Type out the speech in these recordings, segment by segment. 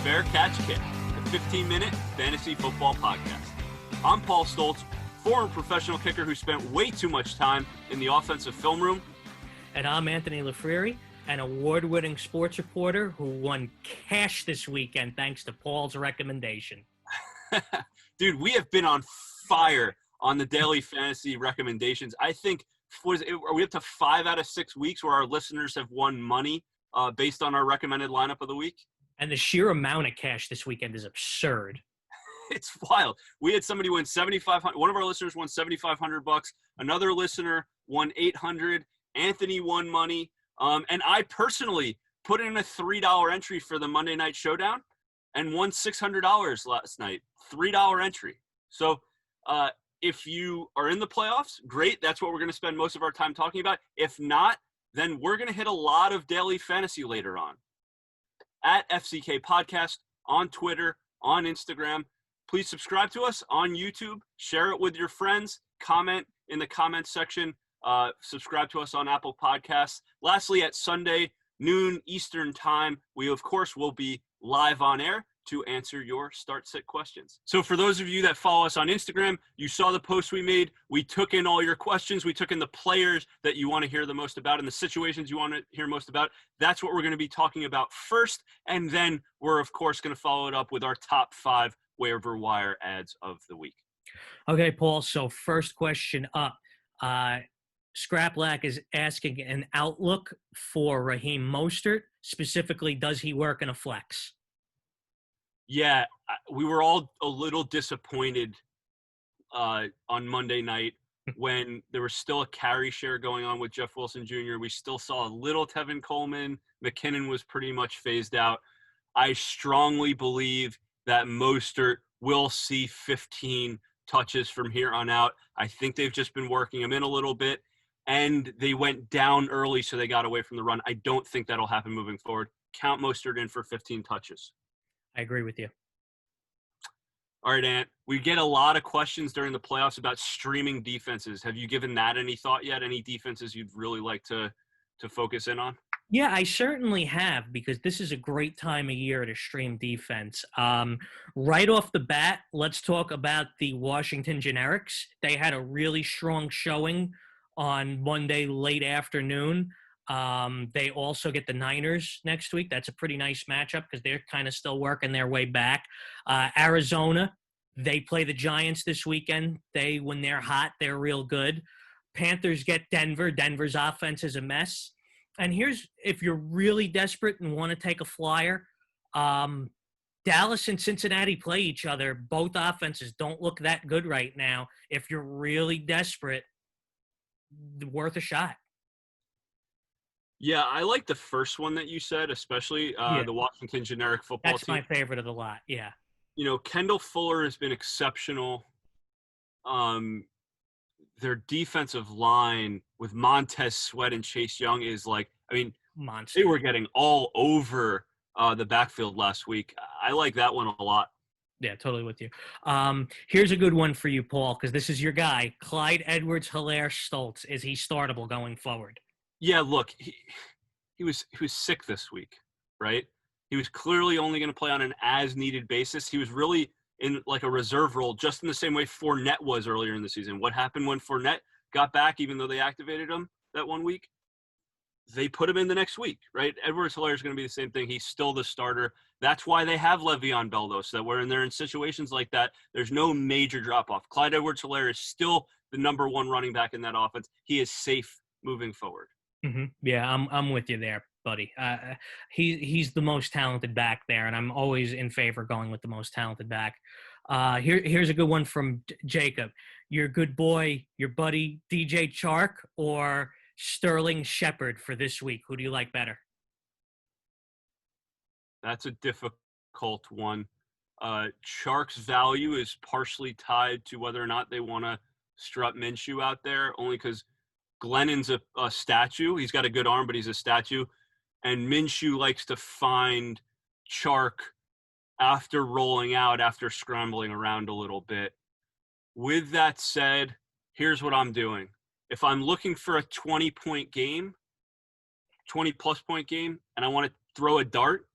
Fair Catch Kick, the 15-minute fantasy football podcast. I'm Paul Stoltz, former professional kicker who spent way too much time in the offensive film room. And I'm Anthony LaFriere, an award-winning sports reporter who won cash this weekend thanks to Paul's recommendation. Dude, we have been on fire on the daily fantasy recommendations. I think, are we up to 5 out of 6 weeks where our listeners have won money based on our recommended lineup of the week? And the sheer amount of cash this weekend is absurd. It's wild. We had somebody win $7,500. One of our listeners won $7,500. Another listener won $800. Anthony won money. And I personally put in a $3 entry for the Monday Night Showdown and won $600 last night. $3 entry. So if you are in the playoffs, great. That's what we're going to spend most of our time talking about. If not, then we're going to hit a lot of daily fantasy later on. At FCK Podcast, on Twitter, on Instagram. Please subscribe to us on YouTube. Share it with your friends. Comment in the comments section. Subscribe to us on Apple Podcasts. Lastly, at Sunday, noon Eastern time, we, of course, will be live on air to answer your start-sit questions. So for those of you that follow us on Instagram, you saw the post we made. We took in all your questions. We took in the players that you want to hear the most about and the situations you want to hear most about. That's what we're going to be talking about first. And then we're, of course, going to follow it up with our top 5 waiver wire ads of the week. Okay, Paul. So first question up. Scraplack is asking an outlook for Raheem Mostert. Specifically, does he work in a flex? Yeah, we were all a little disappointed on Monday night when there was still a carry share going on with Jeff Wilson Jr. We still saw a little Tevin Coleman. McKinnon was pretty much phased out. I strongly believe that Mostert will see 15 touches from here on out. I think they've just been working him in a little bit, and they went down early, so they got away from the run. I don't think that'll happen moving forward. Count Mostert in for 15 touches. I agree with you. All right, Ant. We get a lot of questions during the playoffs about streaming defenses. Have you given that any thought yet? Any defenses you'd really like to focus in on? Yeah, I certainly have, because this is a great time of year to stream defense. Right off the bat, let's talk about the Washington Generics. They had a really strong showing on Monday late afternoon. They also get the Niners next week. That's a pretty nice matchup because they're kind of still working their way back. Arizona, they play the Giants this weekend. When they're hot, they're real good. Panthers get Denver. Denver's offense is a mess. And here's, if you're really desperate and want to take a flyer, Dallas and Cincinnati play each other. Both offenses don't look that good right now. If you're really desperate, worth a shot. Yeah, I like the first one that you said, especially the Washington Generic football That's team. my favorite of the lot, yeah. You know, Kendall Fuller has been exceptional. Their defensive line with Montez Sweat and Chase Young is monster. They were getting all over the backfield last week. I like that one a lot. Yeah, totally with you. Here's a good one for you, Paul, because this is your guy. Clyde Edwards-Helaire Stoltz. Is he startable going forward? Yeah, look, he was sick this week, right? He was clearly only going to play on an as-needed basis. He was really in like a reserve role, just in the same way Fournette was earlier in the season. What happened when Fournette got back, even though they activated him that one week? They put him in the next week, right? Edwards-Helaire is going to be the same thing. He's still the starter. That's why they have Le'Veon Bell, though, so that when they're in situations like that, there's no major drop-off. Clyde Edwards-Helaire is still the number 1 running back in that offense. He is safe moving forward. Mm-hmm. Yeah, I'm with you there, buddy. He's the most talented back there, and I'm always in favor of going with the most talented back. Here's a good one from Jacob. Your good boy, your buddy DJ Chark, or Sterling Shepard for this week? Who do you like better? That's a difficult one. Chark's value is partially tied to whether or not they want to strut Minshew out there, only because Glennon's a statue. He's got a good arm, but he's a statue. And Minshew likes to find Chark after rolling out, after scrambling around a little bit. With that said, here's what I'm doing. If I'm looking for a 20-point game, 20-plus point game, and I want to throw a dart,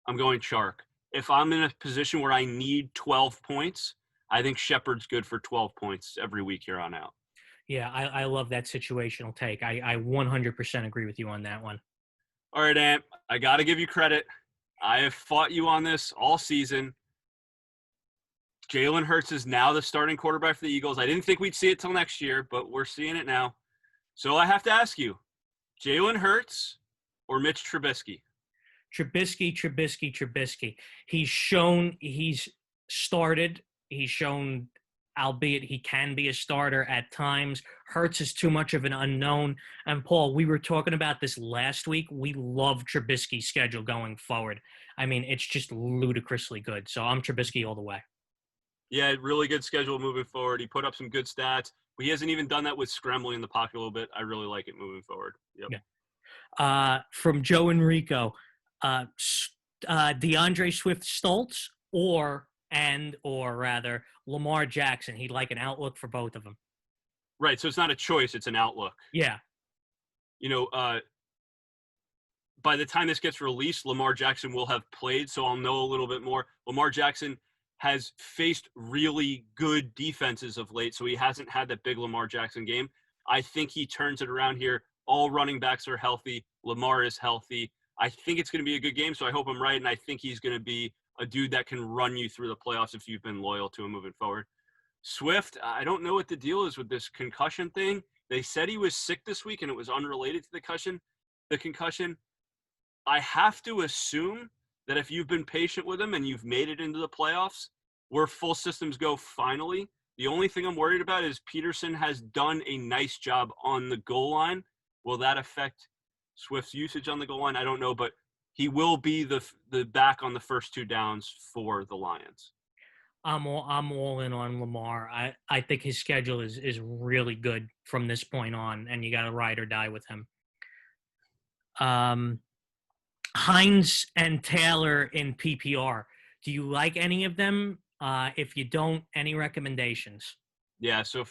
I'm going Chark. if I'm in a position where I need 12 points, I think Shepard's good for 12 points every week here on out. Yeah, I love that situational take. I 100% agree with you on that one. All right, Ant, I got to give you credit. I have fought you on this all season. Jalen Hurts is now the starting quarterback for the Eagles. I didn't think we'd see it till next year, but we're seeing it now. So I have to ask you, Jalen Hurts or Mitch Trubisky? Trubisky. He's started. He's shown, albeit he can be a starter at times. Hurts is too much of an unknown. And Paul, we were talking about this last week. We love Trubisky's schedule going forward. I mean, it's just ludicrously good. So I'm Trubisky all the way. Yeah, really good schedule moving forward. He put up some good stats. He hasn't even done that with scrambling in the pocket a little bit. I really like it moving forward. Yep. Yeah. From Joe Enrico, DeAndre Swift Stoltz or rather Lamar Jackson. He'd like an outlook for both of them. Right, so it's not a choice, it's an outlook. Yeah. By the time this gets released, Lamar Jackson will have played, so I'll know a little bit more. Lamar Jackson has faced really good defenses of late, so he hasn't had that big Lamar Jackson game. I think he turns it around here. All running backs are healthy. Lamar is healthy. I think it's going to be a good game, so I hope I'm right, and I think he's going to be a dude that can run you through the playoffs if you've been loyal to him moving forward. Swift, I don't know what the deal is with this concussion thing. They said he was sick this week, and it was unrelated to the concussion. I have to assume that if you've been patient with him and you've made it into the playoffs, where full systems go finally, the only thing I'm worried about is Peterson has done a nice job on the goal line. Will that affect Swift's usage on the goal line? I don't know, but he will be the back on the first two downs for the Lions. I'm all in on Lamar. I think his schedule is really good from this point on, and you got to ride or die with him. Hines and Taylor in PPR. Do you like any of them? If you don't, any recommendations? Yeah, so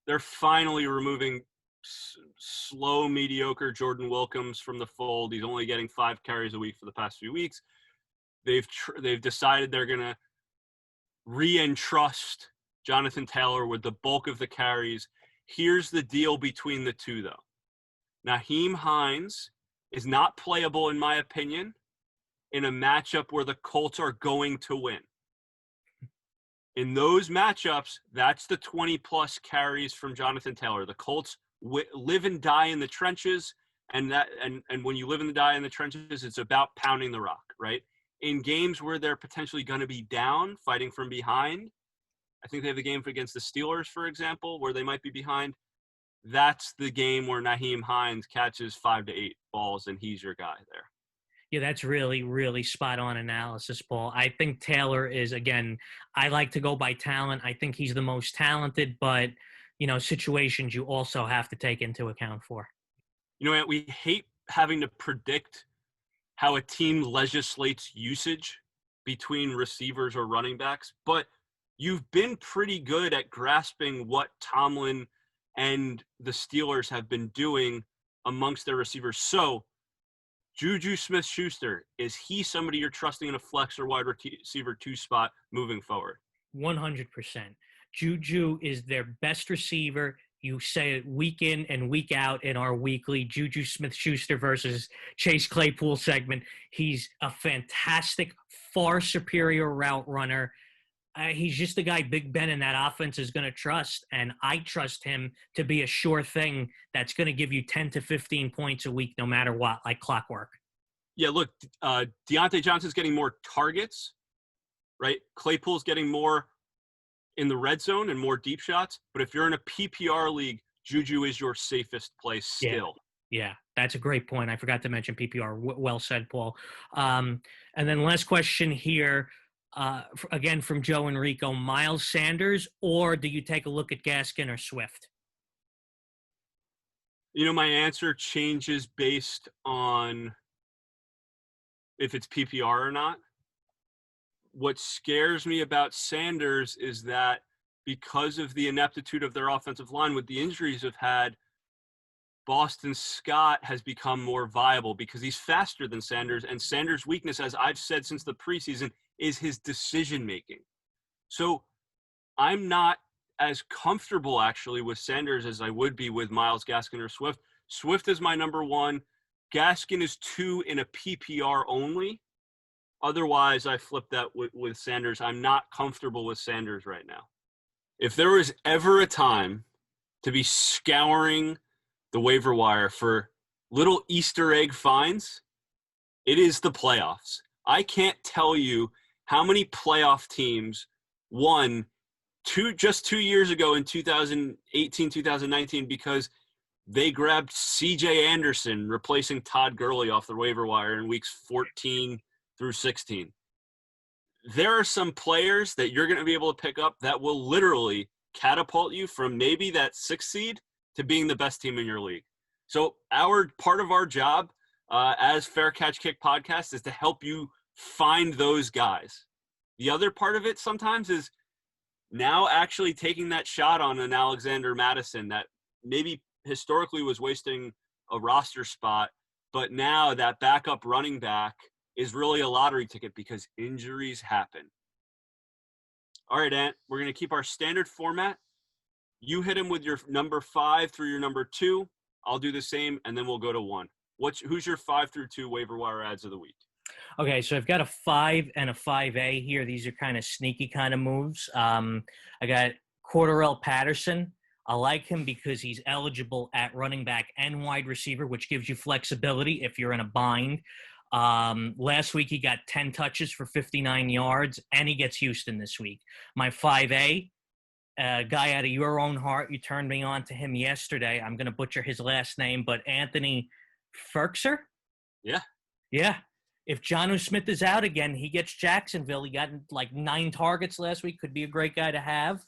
they're finally removing slow, mediocre Jordan Wilkins from the fold. He's only getting 5 carries a week for the past few weeks. They've decided they're going to re-entrust Jonathan Taylor with the bulk of the carries. Here's the deal between the two, though. Nyheim Hines is not playable, in my opinion, in a matchup where the Colts are going to win. In those matchups, that's the 20-plus carries from Jonathan Taylor. The Colts live and die in the trenches, and when you live and die in the trenches, it's about pounding the rock, right? In games where they're potentially going to be down, fighting from behind, I think they have the game against the Steelers, for example, where they might be behind. That's the game where Nyheim Hines catches 5 to 8 balls, and he's your guy there. Yeah, that's really, really spot-on analysis, Paul. I think Taylor is, again, I like to go by talent. I think he's the most talented, but, situations you also have to take into account for. We hate having to predict how a team legislates usage between receivers or running backs, but you've been pretty good at grasping what Tomlin and the Steelers have been doing amongst their receivers. So, Juju Smith-Schuster, is he somebody you're trusting in a flex or wide receiver 2 spot moving forward? 100%. Juju is their best receiver. You say it week in and week out in our weekly Juju Smith-Schuster versus Chase Claypool segment. He's a fantastic, far superior route runner. He's just the guy Big Ben in that offense is going to trust, and I trust him to be a sure thing that's going to give you 10 to 15 points a week no matter what, like clockwork. Yeah, look, Deontay Johnson's getting more targets, right? Claypool's getting more in the red zone and more deep shots, but if you're in a PPR league, Juju is your safest play still. Yeah, that's a great point. I forgot to mention PPR. Well said, Paul. And then last question here. Again, from Joe Enrico, Miles Sanders, or do you take a look at Gaskin or Swift? My answer changes based on if it's PPR or not. What scares me about Sanders is that because of the ineptitude of their offensive line with the injuries they've had, Boston Scott has become more viable because he's faster than Sanders. And Sanders' weakness, as I've said since the preseason, is his decision-making. So I'm not as comfortable, actually, with Sanders as I would be with Myles Gaskin or Swift. Swift is my number 1. Gaskin is 2 in a PPR only. Otherwise, I flip that with Sanders. I'm not comfortable with Sanders right now. If there was ever a time to be scouring the waiver wire for little Easter egg finds, it is the playoffs. I can't tell you how many playoff teams won just 2 years ago in 2018, 2019 because they grabbed C.J. Anderson, replacing Todd Gurley off the waiver wire in weeks 14 through 16. There are some players that you're going to be able to pick up that will literally catapult you from maybe that 6th seed to being the best team in your league. So part of our job as Fair Catch Kick Podcast is to help you find those guys. The other part of it sometimes is now actually taking that shot on an Alexander Madison that maybe historically was wasting a roster spot, but now that backup running back is really a lottery ticket because injuries happen. All right, Ant, we're going to keep our standard format. You hit him with your number 5 through your number 2. I'll do the same, and then we'll go to 1. Who's your 5 through 2 waiver wire ads of the week? Okay, so I've got a 5 and a 5A here. These are kind of sneaky kind of moves. I got Corduroy Patterson. I like him because he's eligible at running back and wide receiver, which gives you flexibility if you're in a bind. Last week he got 10 touches for 59 yards, and he gets Houston this week. My 5A, guy out of your own heart, you turned me on to him yesterday. I'm going to butcher his last name, but Anthony Firkser? Yeah. Yeah. If Jonnu Smith is out again, he gets Jacksonville. He got like 9 targets last week. Could be a great guy to have.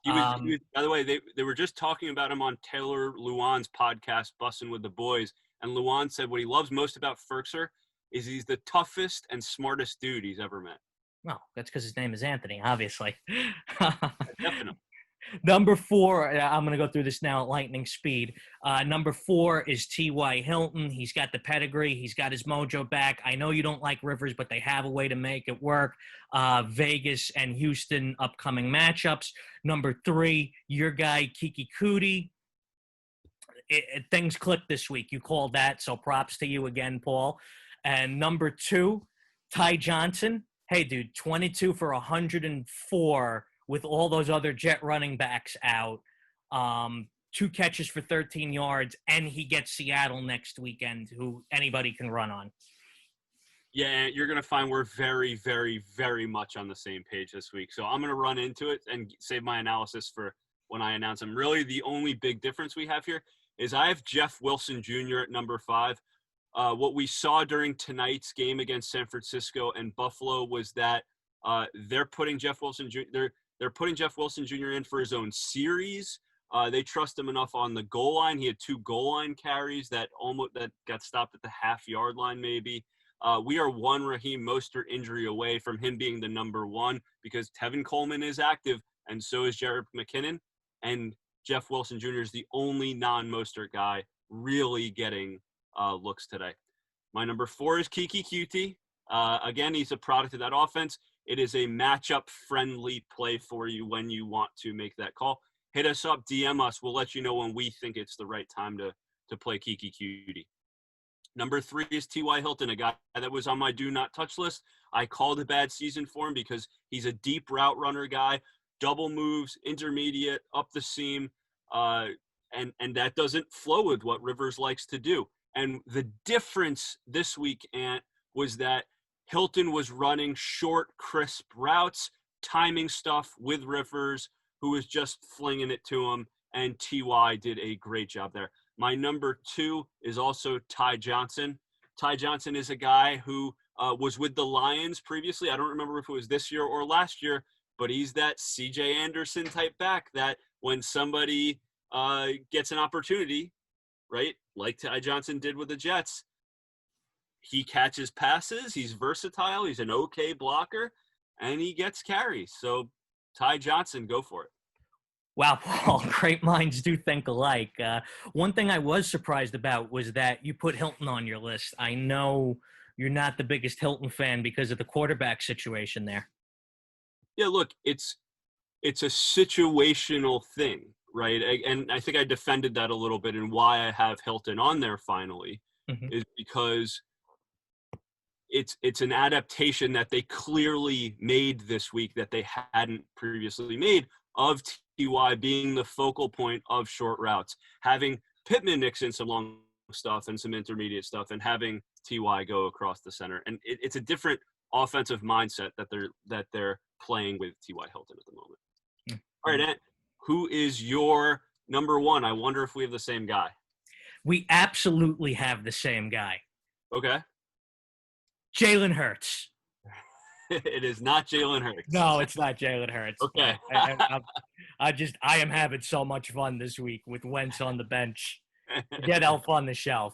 He was, by the way, they were just talking about him on Taylor Lewan's podcast, Bussin' with the Boys, and Lewan said what he loves most about Firkser is he's the toughest and smartest dude he's ever met. Well, that's because his name is Anthony, obviously. Definitely. Number 4, I'm going to go through this now at lightning speed. Number 4 is T.Y. Hilton. He's got the pedigree. He's got his mojo back. I know you don't like Rivers, but they have a way to make it work. Vegas and Houston upcoming matchups. Number 3, your guy, Kiki Kuti. Things clicked this week. You called that, so props to you again, Paul. And number 2, Ty Johnson. Hey, dude, 22 for 104 with all those other Jet running backs out. 2 catches for 13 yards, and he gets Seattle next weekend, who anybody can run on. Yeah, you're going to find we're very, very, very much on the same page this week. So I'm going to run into it and save my analysis for when I announce him. Really, the only big difference we have here is I have Jeff Wilson Jr. at number 5. What we saw during tonight's game against San Francisco and Buffalo was that they're putting Jeff Wilson Jr. They're putting Jeff Wilson Jr. in for his own series. They trust him enough on the goal line. He had 2 goal line carries that got stopped at the half-yard line maybe. We are one Raheem Mostert injury away from him being the number 1 because Tevin Coleman is active and so is Jerick McKinnon. And Jeff Wilson Jr. is the only non-Mostert guy really getting looks today. My number 4 is Kiki Kuti. Again, he's a product of that offense. It is a matchup-friendly play for you when you want to make that call. Hit us up, DM us. We'll let you know when we think it's the right time to play Kiki Kuti. Number 3 is T.Y. Hilton, a guy that was on my do not touch list. I called a bad season for him because he's a deep route runner guy, double moves, intermediate, up the seam, and that doesn't flow with what Rivers likes to do. And the difference this week, Ant, was that Hilton was running short, crisp routes, timing stuff with Rivers, who was just flinging it to him, and T.Y. did a great job there. My number 2 is also Ty Johnson. Ty Johnson is a guy who was with the Lions previously. I don't remember if it was this year or last year, but he's that C.J. Anderson type back that when somebody gets an opportunity, right, like Ty Johnson did with the Jets, he catches passes, he's versatile, he's an okay blocker, and he gets carries. So Ty Johnson, go for it. Wow, Paul, great minds do think alike. One thing I was surprised about was that you put Hilton on your list. I know you're not the biggest Hilton fan because of the quarterback situation there. Yeah, look, it's a situational thing, right? And I think I defended that a little bit, and why I have Hilton on there finally is because it's an adaptation that they clearly made this week that they hadn't previously made, of TY being the focal point of short routes, having Pittman mix in some long stuff and some intermediate stuff, and having TY go across the center. And it's a different offensive mindset that they're playing with T.Y. Hilton at the moment. All right, Ant, who is your number one? I wonder if we have the same guy. We absolutely have the same guy. Okay. Jalen Hurts. It is not Jalen Hurts. No, it's not Jalen Hurts. Okay. I am having so much fun this week with Wentz on the bench. Get Elf on the shelf.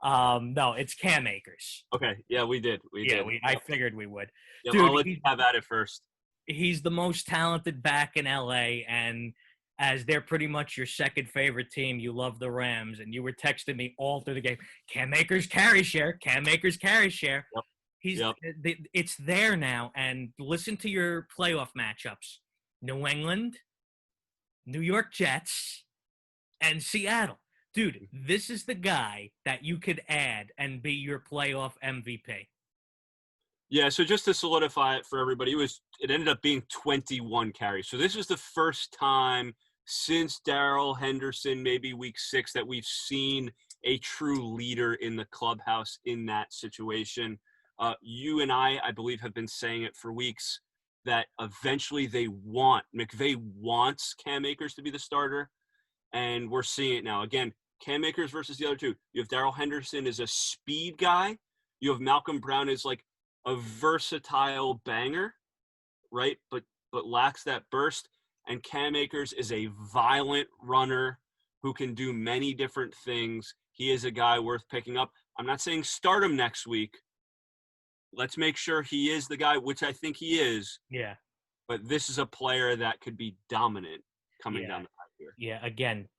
No, it's Cam Akers. Okay. Yeah, we did. I figured we would. Yeah, Dude, I'll let you have at it first. He's the most talented back in LA, and as they're pretty much your second favorite team, you love the Rams, and you were texting me all through the game, Cam Akers carry share, Cam Akers carry share. Yep. It's there now, and listen to your playoff matchups. New England, New York Jets, and Seattle. Dude, this is the guy that you could add and be your playoff MVP. Yeah, so just to solidify it for everybody, it ended up being 21 carries. So this is the first time since Darrell Henderson, maybe week 6, that we've seen a true leader in the clubhouse in that situation. You and I believe, have been saying it for weeks that eventually McVay wants Cam Akers to be the starter, and we're seeing it now. Again, Cam Akers versus the other two. You have Darrell Henderson as a speed guy. You have Malcolm Brown as like a versatile banger, right? But lacks that burst. And Cam Akers is a violent runner who can do many different things. He is a guy worth picking up. I'm not saying start him next week. Let's make sure he is the guy, which I think he is. Yeah. But this is a player that could be dominant coming down the pipe here. Yeah, again,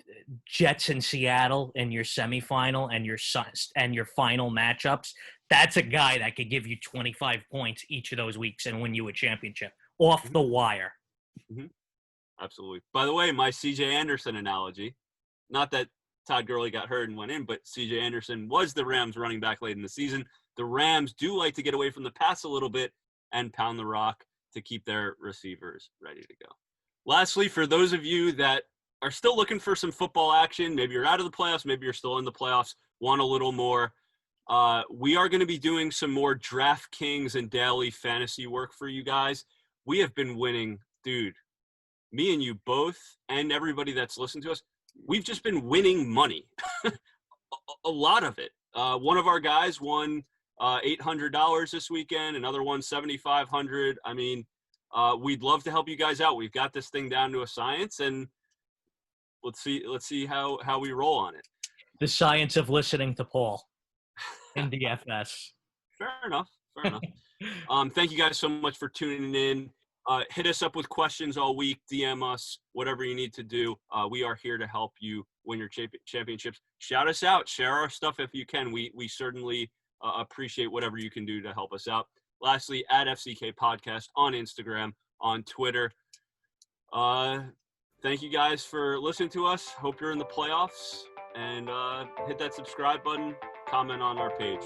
Jets in Seattle in your semifinal and your final matchups, that's a guy that could give you 25 points each of those weeks and win you a championship off the wire. Mm-hmm. Absolutely. By the way, my C.J. Anderson analogy, not that Todd Gurley got hurt and went in, but C.J. Anderson was the Rams running back late in the season. The Rams do like to get away from the pass a little bit and pound the rock to keep their receivers ready to go. Lastly, for those of you that are still looking for some football action, maybe you're out of the playoffs, maybe you're still in the playoffs, want a little more, we are going to be doing some more DraftKings and daily fantasy work for you guys. We have been winning, dude, me and you both, and everybody that's listened to us, we've just been winning money. A lot of it. One of our guys won $800 this weekend, another one $7,500. I mean, we'd love to help you guys out. We've got this thing down to a science, and let's see how we roll on it. The science of listening to Paul in DFS. Fair enough. Thank you guys so much for tuning in. Hit us up with questions all week. DM us, whatever you need to do. We are here to help you win your championships. Shout us out. Share our stuff if you can. We certainly appreciate whatever you can do to help us out. Lastly, at FCK Podcast on Instagram, on Twitter. Thank you guys for listening to us. Hope you're in the playoffs. And hit that subscribe button. Comment on our page.